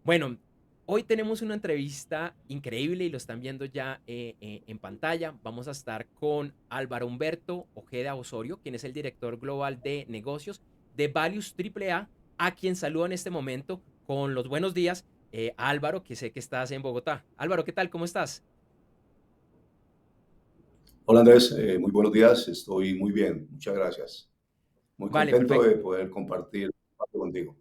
Bueno, hoy tenemos una entrevista increíble y lo están viendo ya en pantalla. Vamos a estar con Álvaro Humberto Ojeda Osorio, quien es el director global de negocios de Values AAA, a quien saludo en este momento con los buenos días. Álvaro, que sé que estás en Bogotá. Álvaro, ¿qué tal? ¿Cómo estás? Hola Andrés, muy buenos días, estoy muy bien, muchas gracias. Muy Vale, contento perfecto. de poder compartir espacio contigo.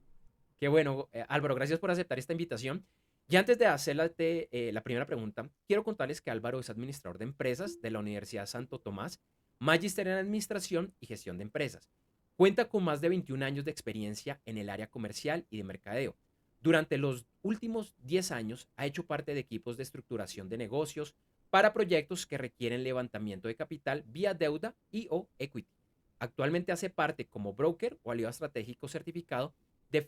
Qué bueno, Álvaro, gracias por aceptar esta invitación. Y antes de hacer la primera pregunta, quiero contarles que Álvaro es administrador de empresas de la Universidad Santo Tomás, magíster en administración y gestión de empresas. Cuenta con más de 21 años de experiencia en el área comercial y de mercadeo. Durante los últimos 10 años ha hecho parte de equipos de estructuración de negocios para proyectos que requieren levantamiento de capital vía deuda y o equity. Actualmente hace parte como broker o aliado estratégico certificado de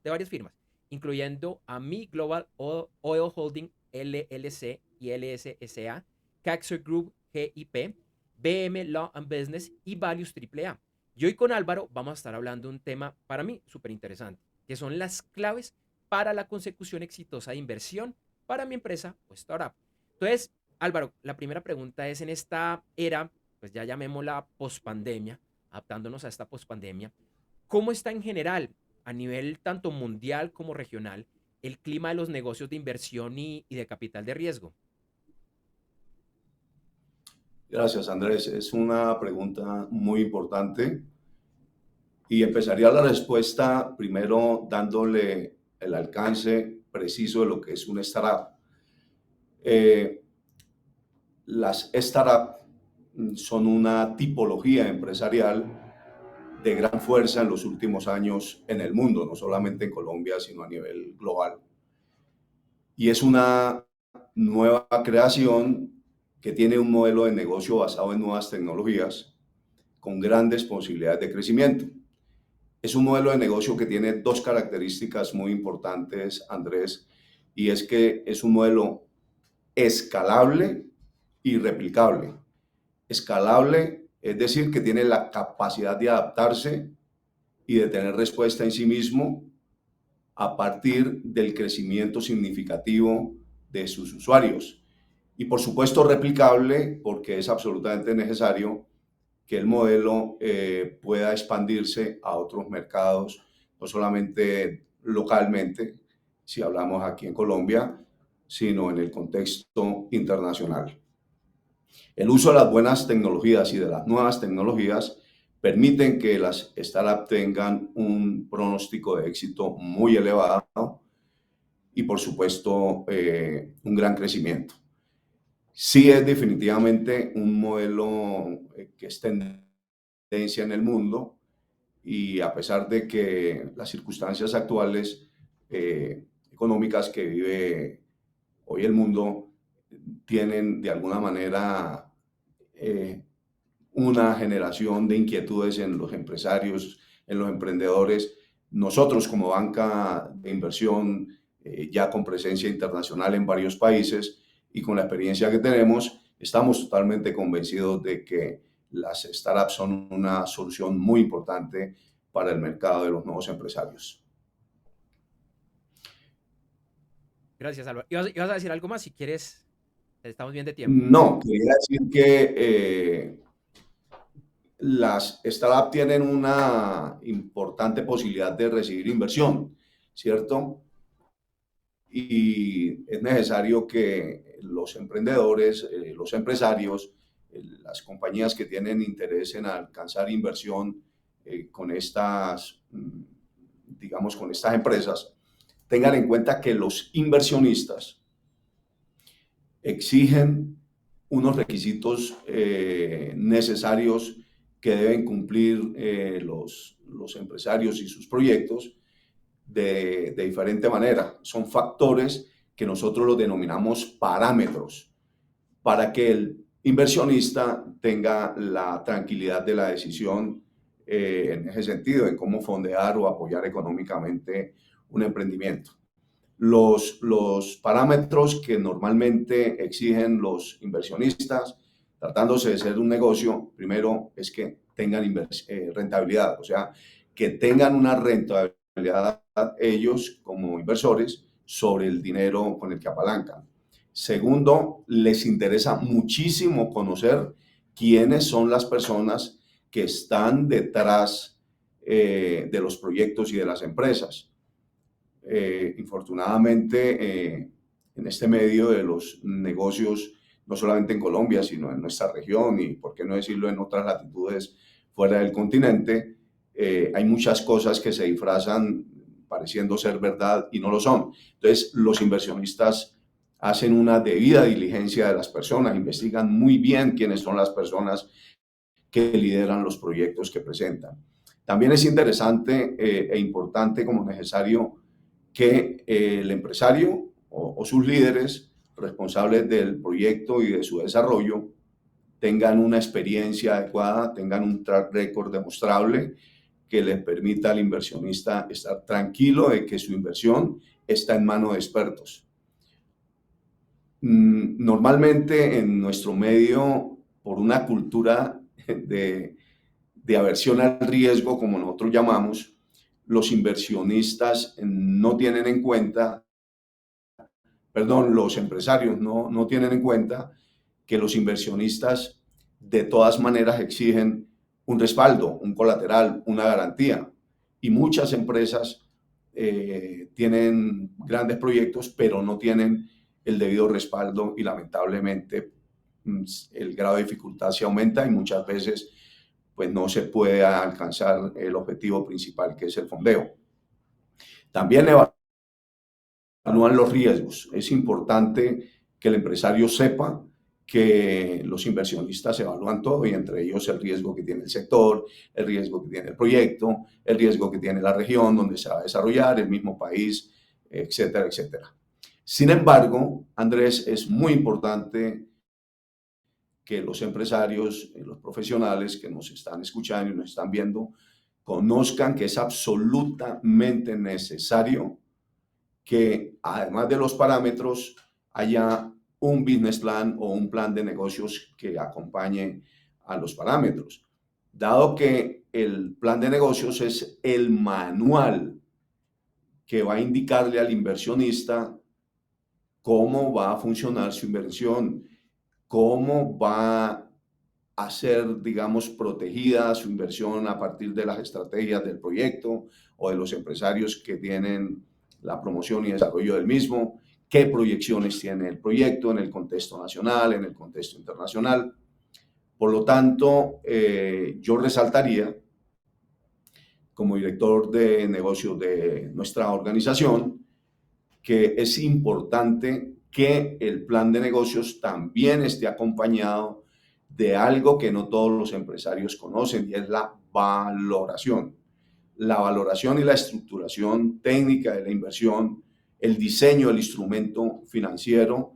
varias firmas, incluyendo a Mi Global Oil Holding LLC y LSSA, Caxer Group GIP, BM Law and Business y Values AAA. Y hoy con Álvaro vamos a estar hablando de un tema para mí súper interesante, que son las claves para la consecución exitosa de inversión para mi empresa o startup. Entonces, Álvaro, la primera pregunta es en esta era, pues ya llamémosla pospandemia, adaptándonos a esta pospandemia, ¿cómo está en general, a nivel tanto mundial como regional, el clima de los negocios de inversión y de capital de riesgo? Gracias Andrés, es una pregunta muy importante y empezaría la respuesta primero dándole el alcance preciso de lo que es un startup. Eh, las startups son una tipología empresarial de gran fuerza en los últimos años en el mundo, no solamente en Colombia, sino a nivel global. Y es una nueva creación que tiene un modelo de negocio basado en nuevas tecnologías con grandes posibilidades de crecimiento. Es un modelo de negocio que tiene dos características muy importantes, Andrés, y es que es un modelo escalable y replicable. Escalable es decir, que tiene la capacidad de adaptarse y de tener respuesta en sí mismo a partir del crecimiento significativo de sus usuarios. Y por supuesto replicable porque es absolutamente necesario que el modelo pueda expandirse a otros mercados, no solamente localmente, si hablamos aquí en Colombia, sino en el contexto internacional. El uso de las buenas tecnologías y de las nuevas tecnologías permiten que las startups tengan un pronóstico de éxito muy elevado y por supuesto un gran crecimiento. Sí es definitivamente un modelo que es tendencia en el mundo y a pesar de que las circunstancias actuales económicas que vive hoy el mundo tienen de alguna manera eh, una generación de inquietudes en los empresarios, en los emprendedores. Nosotros como banca de inversión, ya con presencia internacional en varios países y con la experiencia que tenemos, estamos totalmente convencidos de que las startups son una solución muy importante para el mercado de los nuevos empresarios. Gracias, Álvaro. ¿Ibas a decir algo más? Si quieres, estamos bien de tiempo. No, quería decir que las startups tienen una importante posibilidad de recibir inversión, ¿cierto? Y es necesario que los emprendedores, los empresarios, las compañías que tienen interés en alcanzar inversión con estas, digamos, con estas empresas, tengan en cuenta que los inversionistas exigen unos requisitos necesarios que deben cumplir los empresarios y sus proyectos de diferente manera. Son factores que nosotros los denominamos parámetros para que el inversionista tenga la tranquilidad de la decisión en ese sentido, en cómo fondear o apoyar económicamente un emprendimiento. Los parámetros que normalmente exigen los inversionistas, tratándose de ser un negocio, primero es que tengan rentabilidad, o sea, que tengan una rentabilidad ellos como inversores sobre el dinero con el que apalancan. Segundo, les interesa muchísimo conocer quiénes son las personas que están detrás de los proyectos y de las empresas. Infortunadamente, en este medio de los negocios, no solamente en Colombia, sino en nuestra región y, por qué no decirlo, en otras latitudes fuera del continente, hay muchas cosas que se disfrazan pareciendo ser verdad y no lo son. Entonces, los inversionistas hacen una debida diligencia de las personas, investigan muy bien quiénes son las personas que lideran los proyectos que presentan. También es interesante e importante como necesario que el empresario o sus líderes responsables del proyecto y de su desarrollo tengan una experiencia adecuada, tengan un track record demostrable que les permita al inversionista estar tranquilo de que su inversión está en manos de expertos. Normalmente en nuestro medio, por una cultura de aversión al riesgo, como nosotros llamamos, los inversionistas no tienen en cuenta, perdón, los empresarios no tienen en cuenta que los inversionistas de todas maneras exigen un respaldo, un colateral, una garantía. Y muchas empresas tienen grandes proyectos, pero no tienen el debido respaldo y lamentablemente el grado de dificultad se aumenta y muchas veces pues no se puede alcanzar el objetivo principal, que es el fondeo. También evalúan los riesgos. Es importante que el empresario sepa que los inversionistas evalúan todo y entre ellos el riesgo que tiene el sector, el riesgo que tiene el proyecto, el riesgo que tiene la región donde se va a desarrollar, el mismo país, etcétera, etcétera. Sin embargo, Andrés, es muy importante que los empresarios, los profesionales que nos están escuchando y nos están viendo, conozcan que es absolutamente necesario que además de los parámetros haya un business plan o un plan de negocios que acompañe a los parámetros. Dado que el plan de negocios es el manual que va a indicarle al inversionista cómo va a funcionar su inversión, cómo va a ser, digamos, protegida su inversión a partir de las estrategias del proyecto o de los empresarios que tienen la promoción y desarrollo del mismo, qué proyecciones tiene el proyecto en el contexto nacional, en el contexto internacional. Por lo tanto, yo resaltaría, como director de negocios de nuestra organización, que es importante que el plan de negocios también esté acompañado de algo que no todos los empresarios conocen y es la valoración. La valoración y la estructuración técnica de la inversión, el diseño del instrumento financiero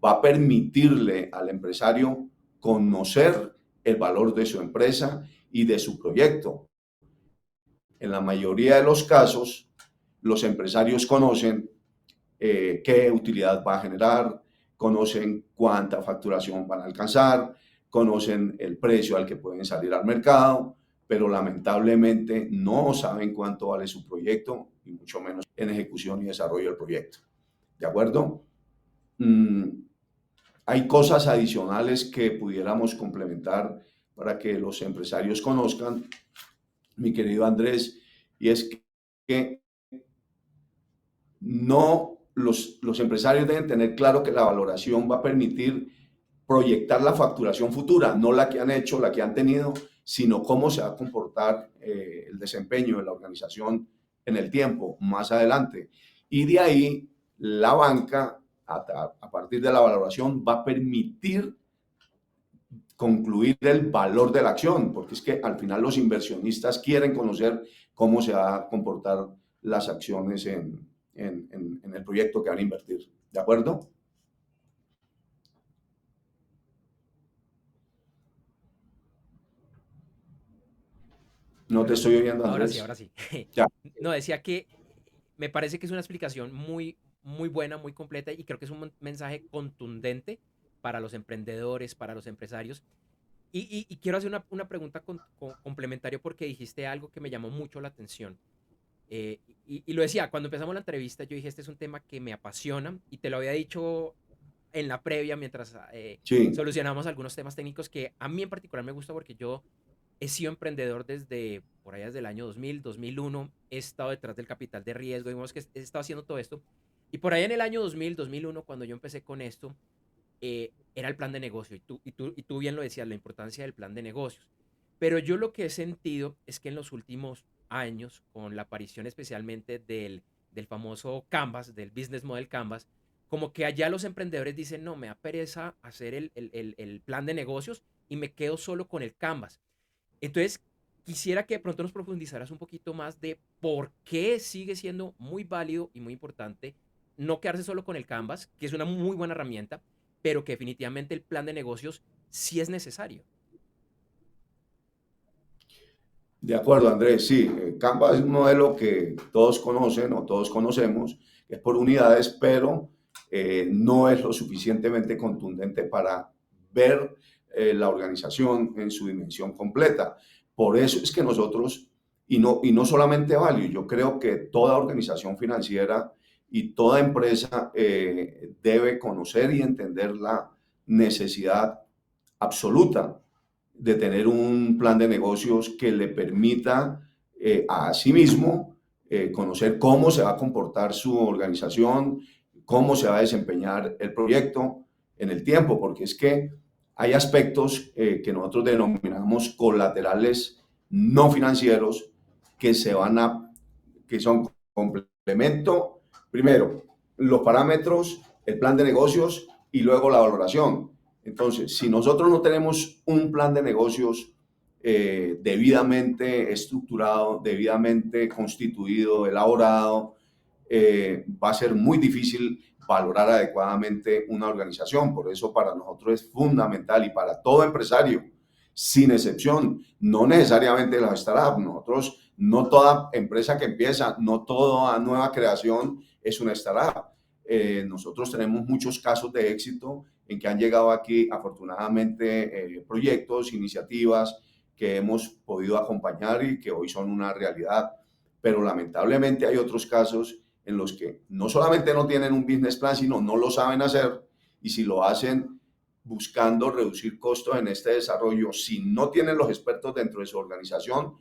va a permitirle al empresario conocer el valor de su empresa y de su proyecto. En la mayoría de los casos, los empresarios conocen qué utilidad va a generar, conocen cuánta facturación van a alcanzar, conocen el precio al que pueden salir al mercado, pero lamentablemente no saben cuánto vale su proyecto y mucho menos en ejecución y desarrollo del proyecto. ¿De acuerdo? Hay cosas adicionales que pudiéramos complementar para que los empresarios conozcan, mi querido Andrés, y es que no, los empresarios deben tener claro que la valoración va a permitir proyectar la facturación futura, no la que han hecho, la que han tenido, sino cómo se va a comportar el desempeño de la organización en el tiempo, más adelante. Y de ahí la banca, a partir de la valoración, va a permitir concluir el valor de la acción, porque es que al final los inversionistas quieren conocer cómo se va a comportar las acciones en el proyecto que van a invertir. ¿De acuerdo? No te estoy oyendo, Ahora sí, Andrés. ahora sí. Ya. No, decía que me parece que es una explicación muy, muy buena, muy completa y creo que es un mensaje contundente para los emprendedores, para los empresarios. Y quiero hacer una pregunta complementaria porque dijiste algo que me llamó mucho la atención. Y lo decía, cuando empezamos la entrevista, yo dije, este es un tema que me apasiona y te lo había dicho en la previa mientras Sí, solucionamos algunos temas técnicos que a mí en particular me gusta porque yo he sido emprendedor desde por allá desde el año 2000, 2001, he estado detrás del capital de riesgo, digamos que he estado haciendo todo esto. Y por ahí en el año 2000, 2001, cuando yo empecé con esto, era el plan de negocio. Y tú bien lo decías, la importancia del plan de negocios. Pero yo lo que he sentido es que en los últimos años, con la aparición especialmente del famoso Canvas, del Business Model Canvas, como que allá los emprendedores dicen, no, me da pereza hacer el plan de negocios y me quedo solo con el Canvas. Entonces, quisiera que de pronto nos profundizaras un poquito más de por qué sigue siendo muy válido y muy importante no quedarse solo con el Canvas, que es una muy buena herramienta, pero que definitivamente el plan de negocios sí es necesario. de acuerdo, Andrés. Sí, Canva es un modelo que todos conocen o todos conocemos, es por unidades, pero no es lo suficientemente contundente para ver la organización en su dimensión completa. Por eso es que nosotros, y no solamente Value, yo creo que toda organización financiera y toda empresa debe conocer y entender la necesidad absoluta de tener un plan de negocios que le permita a sí mismo conocer cómo se va a comportar su organización, cómo se va a desempeñar el proyecto en el tiempo, porque es que hay aspectos que nosotros denominamos colaterales no financieros que se van a, que son complemento, primero, los parámetros, el plan de negocios y luego la valoración. Entonces, si nosotros no tenemos un plan de negocios debidamente estructurado, debidamente constituido, elaborado, va a ser muy difícil valorar adecuadamente una organización. Por eso para nosotros es fundamental y para todo empresario, sin excepción, no necesariamente las startups. Nosotros, no toda empresa que empieza, no toda nueva creación es una startup. Nosotros tenemos muchos casos de éxito en que han llegado aquí, afortunadamente, proyectos, iniciativas que hemos podido acompañar y que hoy son una realidad. Pero lamentablemente hay otros casos en los que no solamente no tienen un business plan, sino no lo saben hacer, y si lo hacen buscando reducir costos en este desarrollo, si no tienen los expertos dentro de su organización,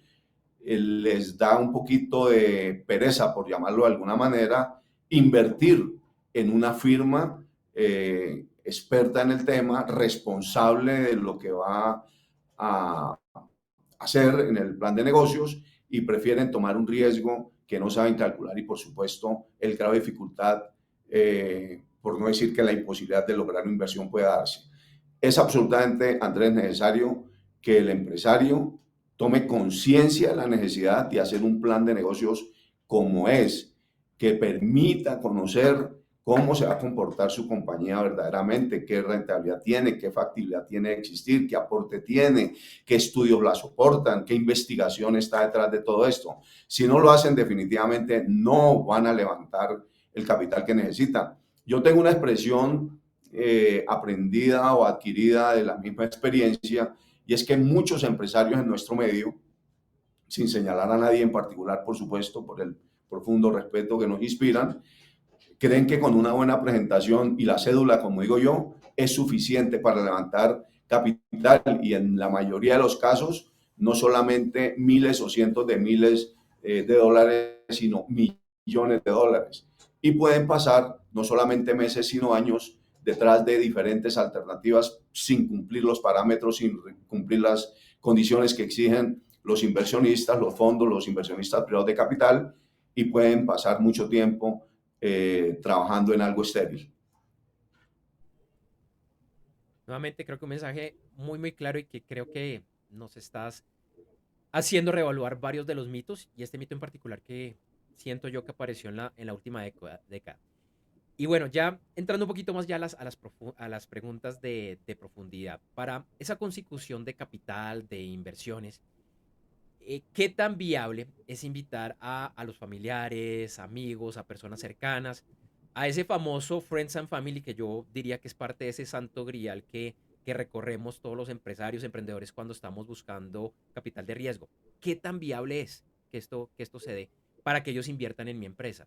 les da un poquito de pereza, por llamarlo de alguna manera, invertir en una firma experta en el tema, responsable de lo que va a hacer en el plan de negocios, y prefieren tomar un riesgo que no saben calcular y, por supuesto, el grado de dificultad, por no decir que la imposibilidad de lograr una inversión pueda darse. Es absolutamente, Andrés, necesario que el empresario tome conciencia de la necesidad de hacer un plan de negocios como es, que permita conocer cómo se va a comportar su compañía verdaderamente, qué rentabilidad tiene, qué factibilidad tiene de existir, qué aporte tiene, qué estudios la soportan, qué investigación está detrás de todo esto. Si no lo hacen, definitivamente no van a levantar el capital que necesitan. Yo tengo una expresión aprendida o adquirida de la misma experiencia, y es que muchos empresarios en nuestro medio, sin señalar a nadie en particular, por supuesto, por el profundo respeto que nos inspiran, creen que con una buena presentación y la cédula, como digo yo, es suficiente para levantar capital, y en la mayoría de los casos no solamente miles o cientos de miles de dólares, sino millones de dólares. Y pueden pasar no solamente meses, sino años detrás de diferentes alternativas sin cumplir los parámetros, sin cumplir las condiciones que exigen los inversionistas, los fondos, los inversionistas privados de capital, y pueden pasar mucho tiempo trabajando en algo estéril. Nuevamente creo que un mensaje muy, muy claro y que creo que nos estás haciendo reevaluar varios de los mitos y este mito en particular que siento yo que apareció en la última década. Y bueno, ya entrando un poquito más ya a las preguntas de profundidad, para esa consecución de capital, de inversiones, ¿qué tan viable es invitar a los familiares, amigos, a personas cercanas, a ese famoso Friends and Family que yo diría que es parte de ese santo grial que recorremos todos los empresarios, emprendedores cuando estamos buscando capital de riesgo? ¿Qué tan viable es que esto se dé para que ellos inviertan en mi empresa.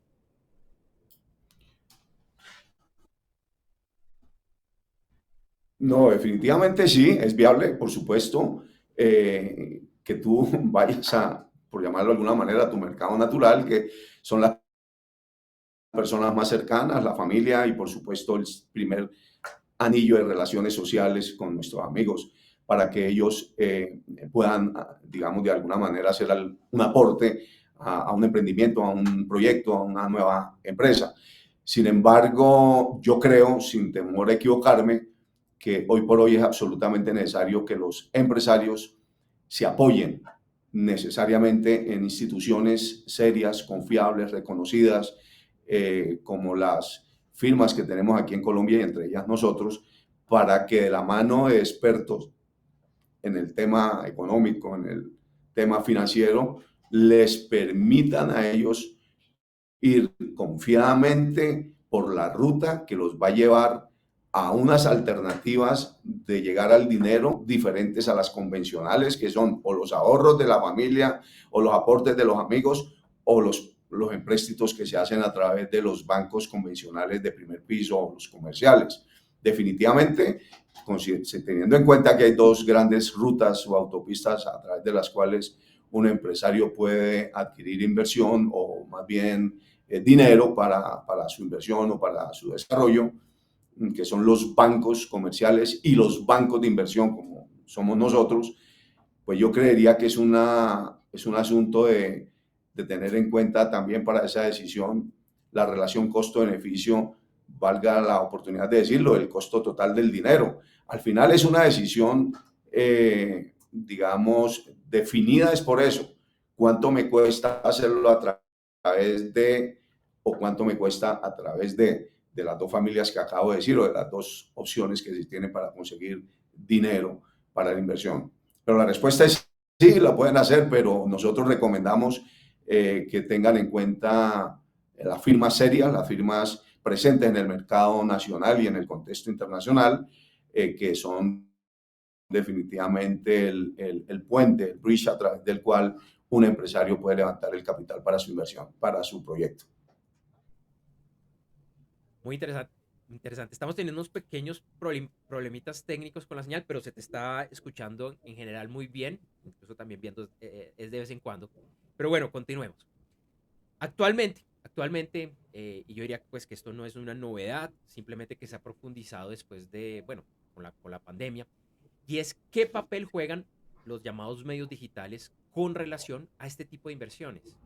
No, definitivamente sí, es viable, por supuesto, que tú vayas a, por llamarlo de alguna manera, a tu mercado natural, que son las personas más cercanas, la familia y por supuesto el primer anillo de relaciones sociales con nuestros amigos, para que ellos puedan, digamos, de alguna manera hacer un aporte a un emprendimiento, a un proyecto, a una nueva empresa. Sin embargo, yo creo, sin temor a equivocarme, que hoy por hoy es absolutamente necesario que los empresarios se apoyen necesariamente en instituciones serias, confiables, reconocidas, como las firmas que tenemos aquí en Colombia y entre ellas nosotros, para que de la mano de expertos en el tema económico, en el tema financiero, les permitan a ellos ir confiadamente por la ruta que los va a llevar a unas alternativas de llegar al dinero diferentes a las convencionales, que son o los ahorros de la familia, o los aportes de los amigos, o los empréstitos que se hacen a través de los bancos convencionales de primer piso o los comerciales. Definitivamente, teniendo en cuenta que hay dos grandes rutas o autopistas a través de las cuales un empresario puede adquirir inversión o más bien dinero para su inversión o para su desarrollo, que son los bancos comerciales y los bancos de inversión, como somos nosotros, pues yo creería que es un asunto de tener en cuenta también para esa decisión la relación costo-beneficio, valga la oportunidad de decirlo, el costo total del dinero. Al final es una decisión, digamos, definida es por eso. ¿Cuánto me cuesta hacerlo a través de, o cuánto me cuesta a través de las dos familias que acabo de decir, o de las dos opciones que se tienen para conseguir dinero para la inversión? Pero la respuesta es sí, la pueden hacer, pero nosotros recomendamos que tengan en cuenta las firmas serias, las firmas presentes en el mercado nacional y en el contexto internacional, que son definitivamente el puente, el bridge a través del cual un empresario puede levantar el capital para su inversión, para su proyecto. Muy interesante. Interesante. Estamos teniendo unos pequeños problemitas técnicos con la señal, pero se te está escuchando en general muy bien, incluso también viendo es de vez en cuando. Pero bueno, continuemos. Actualmente, y yo diría pues que esto no es una novedad, simplemente que se ha profundizado después de, bueno, con la pandemia, y es qué papel juegan los llamados medios digitales con relación a este tipo de inversiones.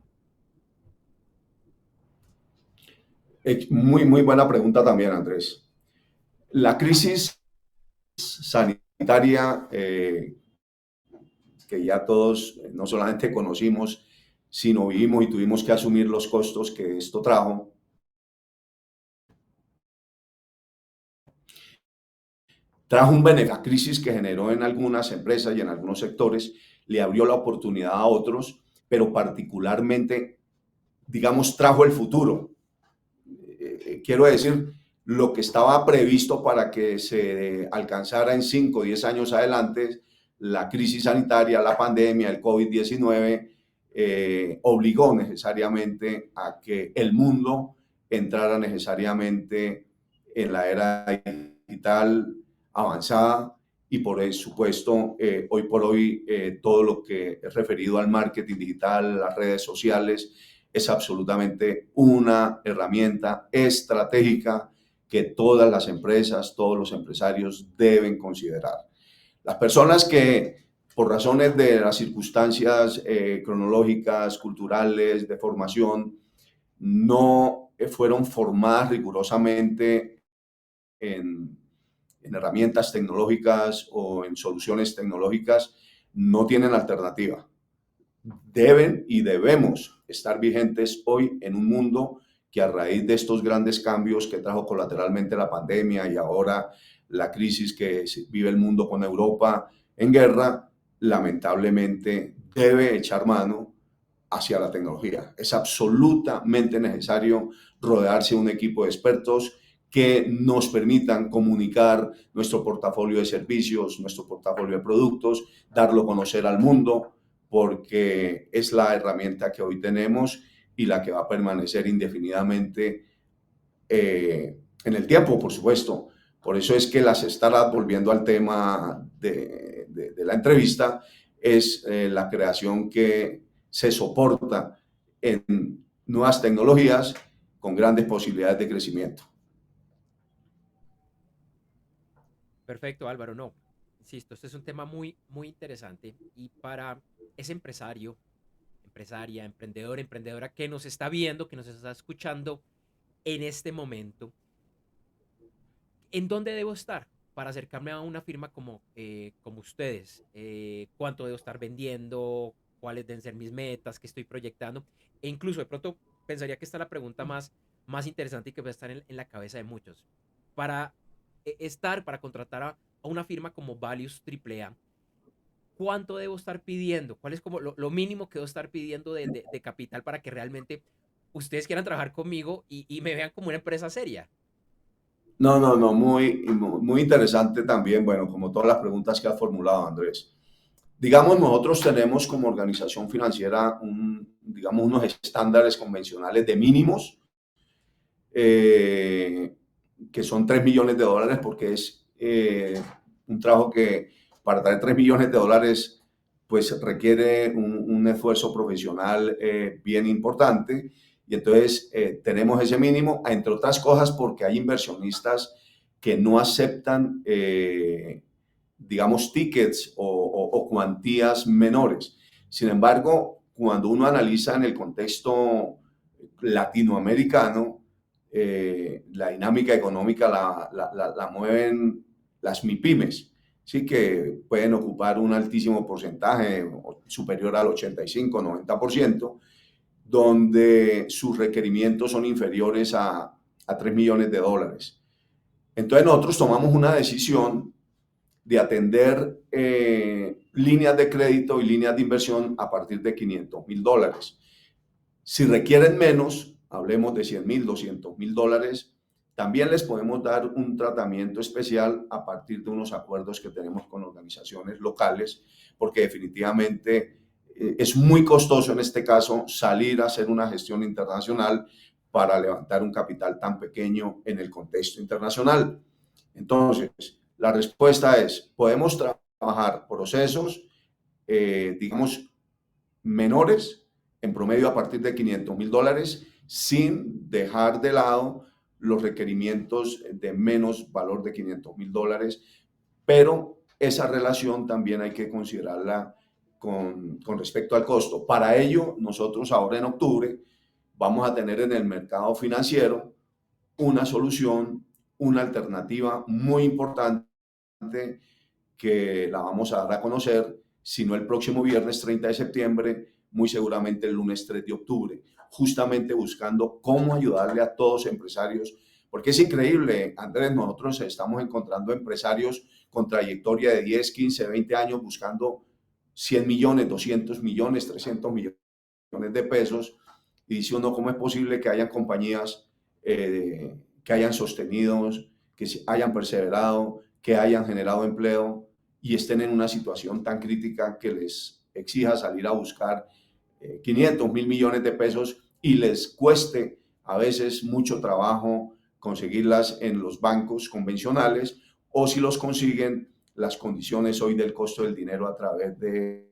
Muy, muy buena pregunta también, Andrés. La crisis sanitaria que ya todos no solamente conocimos, sino vivimos y tuvimos que asumir los costos que esto trajo, trajo un beneficio. La crisis que generó en algunas empresas y en algunos sectores le abrió la oportunidad a otros, pero particularmente, digamos, trajo el futuro. Quiero decir, lo que estaba previsto para que se alcanzara en 5 o 10 años adelante, la crisis sanitaria, la pandemia, el COVID-19, obligó necesariamente a que el mundo entrara necesariamente en la era digital avanzada y por supuesto, hoy por hoy, todo lo que es referido al marketing digital, las redes sociales, es absolutamente una herramienta estratégica que todas las empresas, todos los empresarios deben considerar. Las personas que por razones de las circunstancias cronológicas, culturales, de formación, no fueron formadas rigurosamente en, en herramientas tecnológicas o en soluciones tecnológicas, no tienen alternativa. Deben y debemos estar vigentes hoy en un mundo que a raíz de estos grandes cambios que trajo colateralmente la pandemia y ahora la crisis que vive el mundo con Europa en guerra, lamentablemente debe echar mano hacia la tecnología. Es absolutamente necesario rodearse de un equipo de expertos que nos permitan comunicar nuestro portafolio de servicios, nuestro portafolio de productos, darlo a conocer al mundo, porque es la herramienta que hoy tenemos y la que va a permanecer indefinidamente en el tiempo, por supuesto. Por eso es que las startups, volviendo al tema de la entrevista, es la creación que se soporta en nuevas tecnologías con grandes posibilidades de crecimiento. Perfecto, Álvaro. No, insisto, este es un tema muy, muy interesante y para ese empresario, empresaria, emprendedor, emprendedora que nos está viendo, que nos está escuchando en este momento, ¿en dónde debo estar para acercarme a una firma como ustedes? ¿Cuánto debo estar vendiendo? ¿Cuáles deben ser mis metas? ¿Qué estoy proyectando? E incluso de pronto pensaría que esta es la pregunta más interesante y que va a estar en la cabeza de muchos. Para para contratar a una firma como Valius AAA, ¿cuánto debo estar pidiendo? ¿Cuál es como lo mínimo que debo estar pidiendo de capital para que realmente ustedes quieran trabajar conmigo y me vean como una empresa seria? No, no, no, muy interesante también, bueno, como todas las preguntas que has formulado, Andrés. Digamos, nosotros tenemos como organización financiera digamos, unos estándares convencionales de mínimos, eh, que son 3 millones de dólares, porque es un trabajo que para traer 3 millones de dólares pues requiere un esfuerzo profesional bien importante. Y entonces tenemos ese mínimo, entre otras cosas porque hay inversionistas que no aceptan, digamos, tickets o cuantías menores. Sin embargo, cuando uno analiza en el contexto latinoamericano, la dinámica económica la mueven las MIPIMES, sí, que pueden ocupar un altísimo porcentaje, superior al 85-90%, donde sus requerimientos son inferiores a 3 millones de dólares. Entonces nosotros tomamos una decisión de atender líneas de crédito y líneas de inversión a partir de $500,000. Si requieren menos, hablemos de 100,000, $200,000, también les podemos dar un tratamiento especial a partir de unos acuerdos que tenemos con organizaciones locales, porque definitivamente es muy costoso en este caso salir a hacer una gestión internacional para levantar un capital tan pequeño en el contexto internacional. Entonces, la respuesta es, podemos trabajar procesos, digamos, menores, en promedio a partir de $500,000, sin dejar de lado los requerimientos de menos valor de $500,000, pero esa relación también hay que considerarla con respecto al costo. Para ello, nosotros ahora en octubre vamos a tener en el mercado financiero una solución, una alternativa muy importante que la vamos a dar a conocer, si no el próximo viernes 30 de septiembre, muy seguramente el lunes 3 de octubre, justamente buscando cómo ayudarle a todos los empresarios, porque es increíble, Andrés, nosotros estamos encontrando empresarios con trayectoria de 10, 15, 20 años buscando 100 millones, 200 millones, 300 millones de pesos, y dice uno, ¿cómo es posible que hayan compañías que hayan sostenido, que hayan perseverado, que hayan generado empleo y estén en una situación tan crítica que les exija salir a buscar 500, 1.000 millones de pesos y les cueste a veces mucho trabajo conseguirlas en los bancos convencionales, o si los consiguen, las condiciones hoy del costo del dinero a través de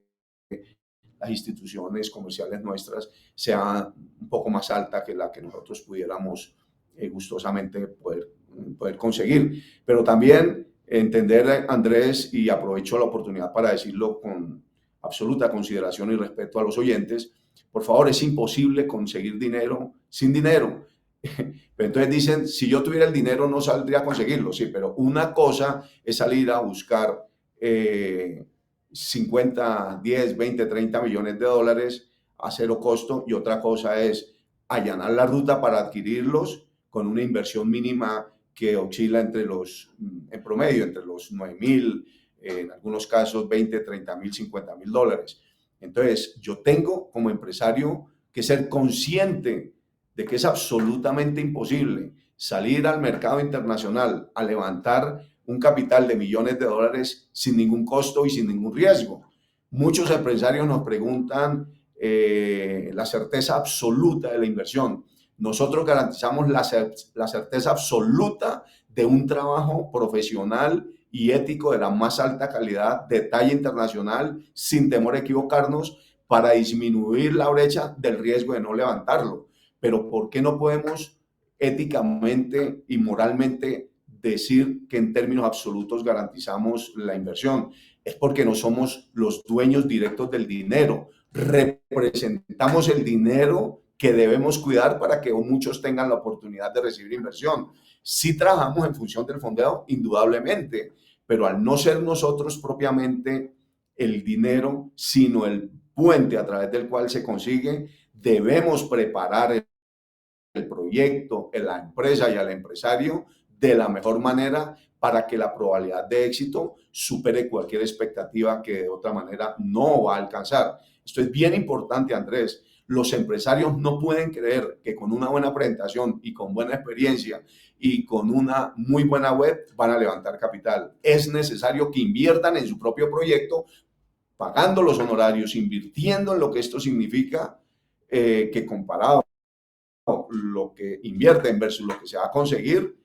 las instituciones comerciales nuestras sea un poco más alta que la que nosotros pudiéramos gustosamente poder conseguir. Pero también entender, Andrés, y aprovecho la oportunidad para decirlo con absoluta consideración y respeto a los oyentes, por favor, es imposible conseguir dinero sin dinero. Pero entonces dicen, si yo tuviera el dinero no saldría a conseguirlo, sí, pero una cosa es salir a buscar 50, 10, 20, 30 millones de dólares a cero costo, y otra cosa es allanar la ruta para adquirirlos con una inversión mínima que oscila en promedio, entre los 9,000, en algunos casos 20, 30,000, $50,000. Entonces, yo tengo como empresario que ser consciente de que es absolutamente imposible salir al mercado internacional a levantar un capital de millones de dólares sin ningún costo y sin ningún riesgo. Muchos empresarios nos preguntan la certeza absoluta de la inversión. Nosotros garantizamos la certeza absoluta de un trabajo profesional y ético de la más alta calidad, de talla internacional, sin temor a equivocarnos, para disminuir la brecha del riesgo de no levantarlo. Pero ¿por qué no podemos éticamente y moralmente decir que en términos absolutos garantizamos la inversión? Es porque no somos los dueños directos del dinero. Representamos el dinero que debemos cuidar para que muchos tengan la oportunidad de recibir inversión. Sí trabajamos en función del fondeo, indudablemente, pero al no ser nosotros propiamente el dinero, sino el puente a través del cual se consigue, debemos preparar el proyecto, a la empresa y al empresario de la mejor manera para que la probabilidad de éxito supere cualquier expectativa que de otra manera no va a alcanzar. Esto es bien importante, Andrés. Los empresarios no pueden creer que con una buena presentación y con buena experiencia y con una muy buena web van a levantar capital. Es necesario que inviertan en su propio proyecto, pagando los honorarios, invirtiendo en lo que esto significa, que comparado lo que invierten versus lo que se va a conseguir,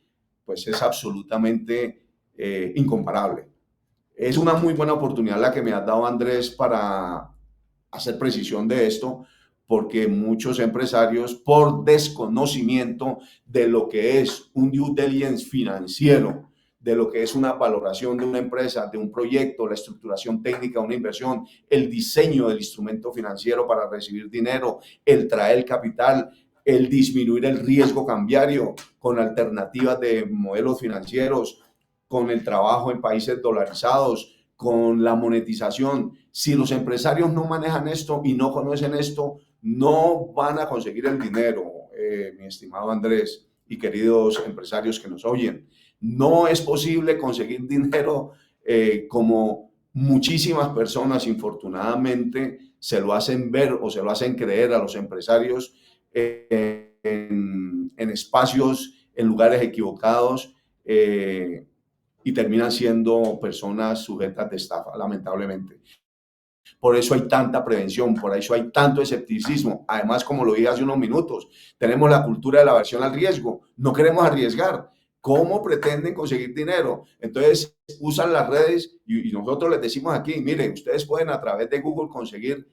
pues es absolutamente incomparable. Es una muy buena oportunidad la que me has dado, Andrés, para hacer precisión de esto, porque muchos empresarios, por desconocimiento de lo que es un due diligence financiero, de lo que es una valoración de una empresa, de un proyecto, la estructuración técnica de una inversión, el diseño del instrumento financiero para recibir dinero, el traer capital, el disminuir el riesgo cambiario con alternativas de modelos financieros, con el trabajo en países dolarizados, con la monetización. Si los empresarios no manejan esto y no conocen esto, no van a conseguir el dinero, mi estimado Andrés y queridos empresarios que nos oyen. No es posible conseguir dinero como muchísimas personas, infortunadamente, se lo hacen ver o se lo hacen creer a los empresarios en espacios, en lugares equivocados. Y terminan siendo personas sujetas de estafa, lamentablemente. Por eso hay tanta prevención, por eso hay tanto escepticismo. Además, como lo dije hace unos minutos, tenemos la cultura de la aversión al riesgo. No queremos arriesgar. ¿Cómo pretenden conseguir dinero? Entonces usan las redes y nosotros les decimos aquí, miren, ustedes pueden a través de Google conseguir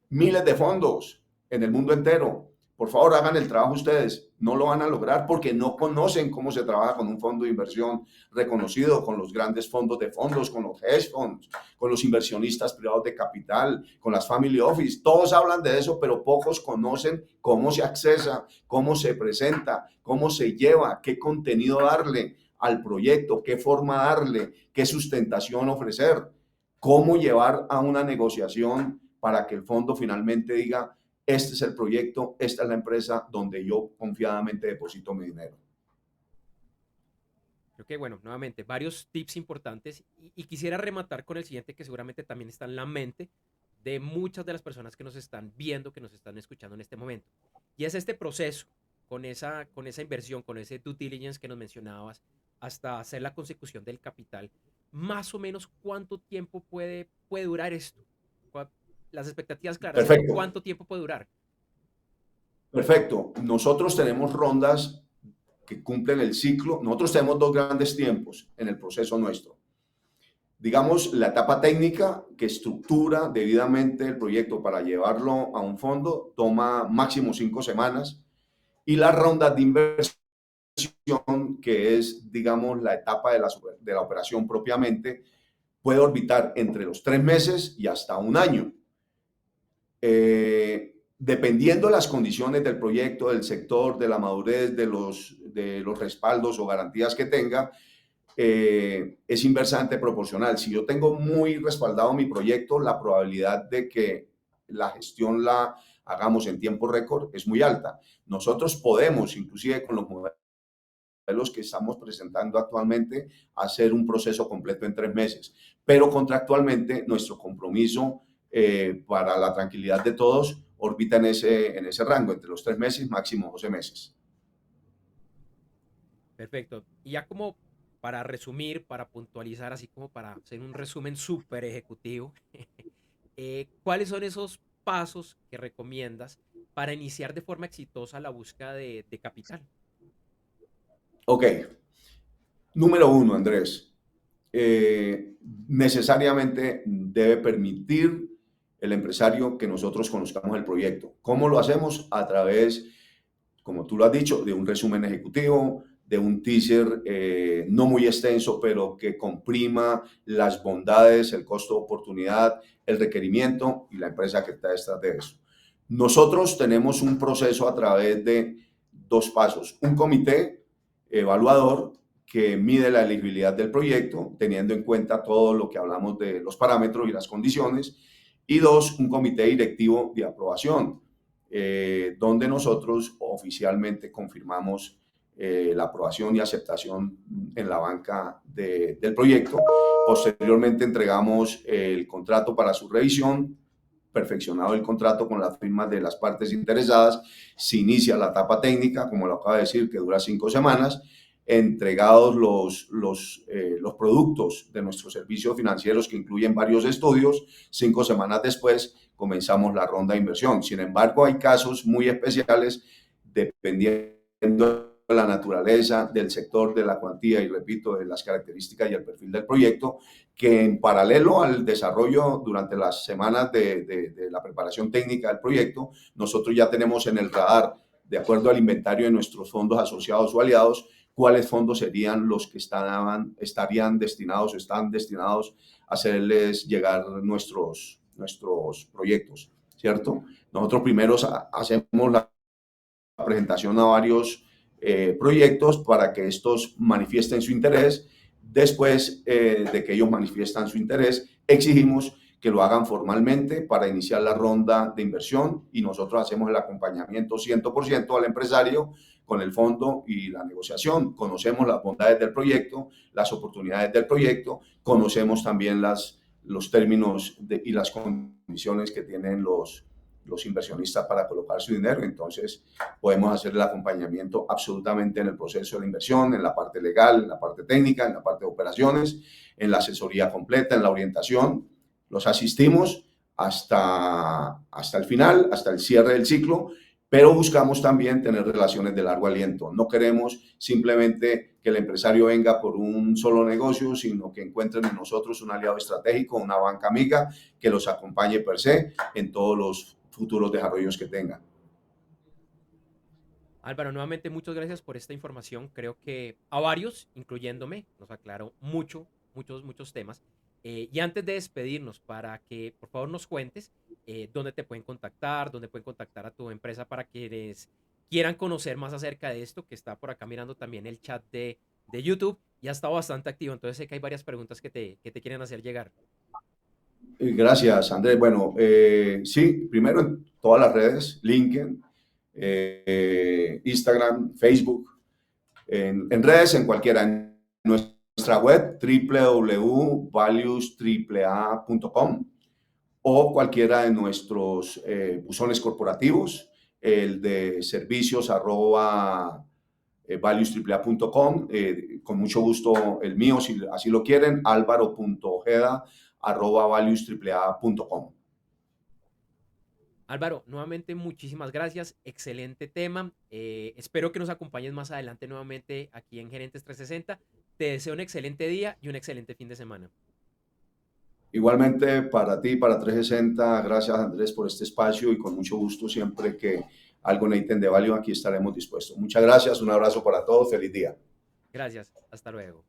miles de fondos en el mundo entero. Por favor, hagan el trabajo ustedes. No lo van a lograr porque no conocen cómo se trabaja con un fondo de inversión reconocido, con los grandes fondos de fondos, con los hedge funds, con los inversionistas privados de capital, con las family office. Todos hablan de eso, pero pocos conocen cómo se accesa, cómo se presenta, cómo se lleva, qué contenido darle al proyecto, qué forma darle, qué sustentación ofrecer, cómo llevar a una negociación para que el fondo finalmente diga, este es el proyecto, esta es la empresa donde yo confiadamente deposito mi dinero. Creo que, bueno, nuevamente, varios tips importantes y quisiera rematar con el siguiente que seguramente también está en la mente de muchas de las personas que nos están viendo, que nos están escuchando en este momento. Y es este proceso con esa inversión, con ese due diligence que nos mencionabas, hasta hacer la consecución del capital. Más o menos, ¿cuánto tiempo puede durar esto? Las expectativas claras, Perfecto, ¿cuánto tiempo puede durar? perfecto. Nosotros tenemos rondas que cumplen el ciclo. Nosotros tenemos dos grandes tiempos en el proceso nuestro. Digamos, la etapa técnica que estructura debidamente el proyecto para llevarlo a un fondo toma máximo 5 semanas y las rondas de inversión, que es, digamos, la etapa de la operación propiamente, puede orbitar entre los 3 meses y hasta un año. Dependiendo de las condiciones del proyecto, del sector, de la madurez, de los respaldos o garantías que tenga, es inversamente proporcional. Si yo tengo muy respaldado mi proyecto, la probabilidad de que la gestión la hagamos en tiempo récord es muy alta. Nosotros podemos, inclusive con los modelos que estamos presentando actualmente, hacer un proceso completo en 3 meses. Pero contractualmente nuestro compromiso para la tranquilidad de todos orbita en ese rango, entre los 3 meses, máximo 12 meses. Perfecto. Y ya como para resumir, para puntualizar, así como para hacer un resumen súper ejecutivo, ¿cuáles son esos pasos que recomiendas para iniciar de forma exitosa la búsqueda de capital? Ok, número uno, Andrés. Necesariamente debe permitir el empresario que nosotros conozcamos el proyecto. ¿Cómo lo hacemos? A través, como tú lo has dicho, de un resumen ejecutivo, de un teaser no muy extenso, pero que comprima las bondades, el costo de oportunidad, el requerimiento y la empresa que está detrás de eso. Nosotros tenemos un proceso a través de dos pasos. Un comité evaluador que mide la elegibilidad del proyecto, teniendo en cuenta todo lo que hablamos de los parámetros y las condiciones. Y dos, un comité directivo de aprobación, donde nosotros oficialmente confirmamos la aprobación y aceptación en la banca del proyecto. Posteriormente entregamos el contrato para su revisión. Perfeccionado el contrato con las firmas de las partes interesadas, se inicia la etapa técnica, como lo acaba de decir, que dura 5 semanas, entregados los productos de nuestros servicios financieros que incluyen varios estudios. 5 semanas después comenzamos la ronda de inversión. Sin embargo, hay casos muy especiales dependiendo de la naturaleza del sector, de la cuantía y, repito, de las características y el perfil del proyecto, que en paralelo al desarrollo durante las semanas de la preparación técnica del proyecto, nosotros ya tenemos en el radar, de acuerdo al inventario de nuestros fondos asociados o aliados, cuáles fondos serían los que estarían destinados o están destinados a hacerles llegar nuestros proyectos, ¿cierto? Nosotros primero hacemos la presentación a varios proyectos para que estos manifiesten su interés. Después de que ellos manifiestan su interés, exigimos que lo hagan formalmente para iniciar la ronda de inversión y nosotros hacemos el acompañamiento 100% al empresario con el fondo y la negociación. Conocemos las bondades del proyecto, las oportunidades del proyecto, conocemos también los términos y las condiciones que tienen los inversionistas para colocar su dinero. Entonces podemos hacer el acompañamiento absolutamente en el proceso de la inversión, en la parte legal, en la parte técnica, en la parte de operaciones, en la asesoría completa, en la orientación. Los asistimos hasta el final, hasta el cierre del ciclo, pero buscamos también tener relaciones de largo aliento. No queremos simplemente que el empresario venga por un solo negocio, sino que encuentren en nosotros un aliado estratégico, una banca amiga que los acompañe per se en todos los futuros desarrollos que tengan. Álvaro, nuevamente muchas gracias por esta información. Creo que a varios, incluyéndome, nos aclaró muchos temas. Y antes de despedirnos, para que por favor nos cuentes dónde te pueden contactar, dónde pueden contactar a tu empresa para quienes quieran conocer más acerca de esto, que está por acá mirando también el chat de YouTube. Ya está bastante activo, entonces sé que hay varias preguntas que te quieren hacer llegar. Gracias, Andrés. Bueno, sí, primero en todas las redes, LinkedIn, Instagram, Facebook, en redes, en cualquiera. En nuestra web, www.valuestripleA.com o cualquiera de nuestros buzones corporativos, el de servicios @valuestripleA.com, con mucho gusto el mío, si así lo quieren, alvaro.ojeda@valuestripleA.com. Álvaro, nuevamente muchísimas gracias, excelente tema. Espero que nos acompañes más adelante nuevamente aquí en Gerentes 360. Te deseo un excelente día y un excelente fin de semana. Igualmente para ti, para 360, gracias Andrés por este espacio y con mucho gusto siempre que algo necesiten de Value, aquí estaremos dispuestos. Muchas gracias, un abrazo para todos, feliz día. Gracias, hasta luego.